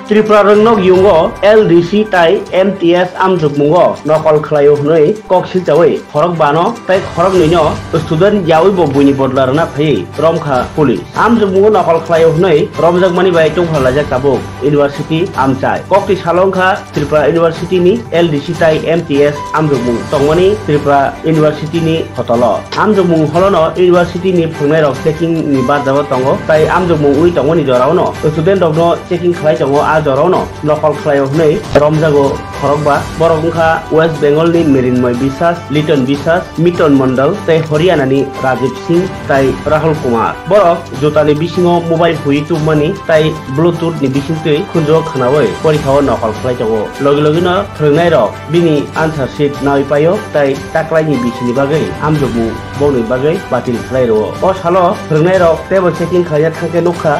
त्रिपुरा रंग युंगो LDC ताई MTS आमजुगमुंगो नकल खलायो हनै कक्सिल जावै खरक बानो ताई खरक नैनो स्टुडेन्ट यावै बबुनि बदलारना फै रमखा पुलिस आमजुगमुंगो नकल खलायो हनै रमजागमानि बाय टंफालाजा काबु इउनिभार्सिटी आमचाय कक्ति सालंखा त्रिपुरा इउनिभार्सिटी नि LDC ताई MTS आमजुगमुं तंगमानि त्रिपुरा इउनिभार्सिटी नि हतल आमजुगमुं हलनो इउनिभार्सिटी नि फंनाय रक चेकिं नि बाजाव तंगो ताई आमजुगमुं उइ तंगमानि जरावनो स्टुडेन्ट रकनो चेकिं खलाय तंगो आ जरावनो नकल खलायो हनै रमजागो खरकबा बरगंखा वेस्ट बेंगल नि मेरिनमय बिसास लिटन बिसास मिटन मंडल ताई हरियाणा नि राजीव सिंह ताई राहुल कुमार बरक जुतानि बिसिङो मोबाइल हुइ तुममानि ताई ब्लुटूथ नि बिसिङै खुनजो खनावै परीक्षाव नकल खलाय तंगो लगे लगेनो फोरोंनाय रक बिनि आन्सार शीट नाय पायो ताई ताक्लाइनि बिसिनि बागै आमजुगमुं बौनि बागै बातिल खलाय रो अ सालो फोरोंनाय रक टेबल चेकिं खाया थांके नखा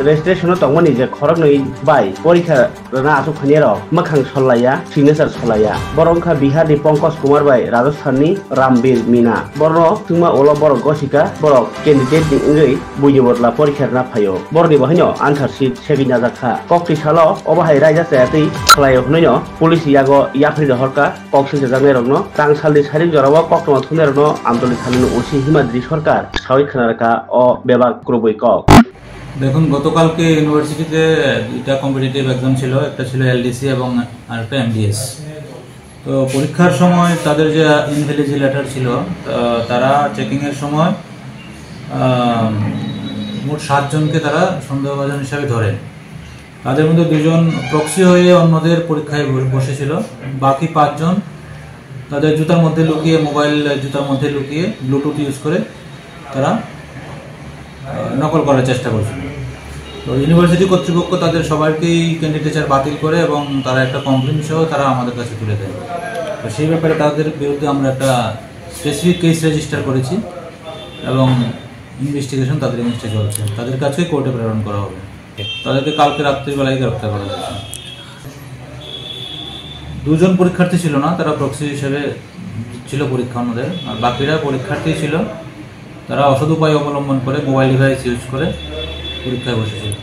रेजिस्ट्रेशन तंगमानि जे खरक नै बाय परीक्षा रना आसु खनिया रक मखां सल्लाया सिगनेचार सल्लाया बरंखा बिहारनि पंकज कुमार बाय राजस्थाननि रामबीर मीना बरनो तुमा ओला बर गसिका बरक कैंडिडेट नि इंगै बुयि बदला परीक्षा रना फायो बरनि बहायनो आन्सार शीट सेगिना जाखा कक्ति सालो अबाहाय रायजा जायातै खलायो हनैनो पुलिस यागो याफ्रि हरका कक्सिल जाजांनाय रकनो तांसालनि सारिक जरावा कक्तमा थुनाय रकनो आमदलि थालिनो ओसि हिमाद्रि सरकार सावै खनारका अ बेबा ग्रुबै कक দেখুন গতকালকে ইউনিভার্সিটিতে দুইটা কম্পিটিটিভ এক্সাম ছিল, একটা ছিল এলডিসি এবং আরেকটা এমডিএস। তো পরীক্ষার সময় তাদের যে ইনভ্যালিডিটি ছিল তারা চেকিংয়ের সময় মোট 7 জনকে তারা সন্দেহভাজন হিসাবে ধরেন। তাদের মধ্যে 2 জন প্রক্সি হয়ে অন্যদের পরীক্ষায় বসেছিল, বাকি 5 জন তাদের জুতার মধ্যে লুকিয়ে মোবাইল জুতার মধ্যে লুকিয়ে ব্লুটুথ ইউজ করে তারা নকল করার চেষ্টা করছিল। তো ইউনিভার্সিটি কর্তৃপক্ষ তাদের সবাইকেই ক্যান্ডিডেচার বাতিল করে এবং তারা একটা কমপ্লেন সহ তারা আমাদের কাছে তুলে দেয়। তো সেই ব্যাপারে তাদের বিরুদ্ধে আমরা একটা স্পেসিফিক কেস রেজিস্টার করেছি এবং ইনভেস্টিগেশন তাদের এগেইনস্টে চলছে। তাদের কাছে কোর্টে প্রেরণ করা হবে। তাদেরকে কালকে রাত্রিবেলায় গ্রেপ্তার করা হয়েছে। 2 জন পরীক্ষার্থী ছিল না, তারা প্রক্সি হিসেবে ছিল পরীক্ষা অন্যদের, আর বাকিরা পরীক্ষার্থী ছিল। তারা অসৎ উপায় অবলম্বন করে মোবাইল ডিভাইস ইউজ করে পরীক্ষায় বসেছিল।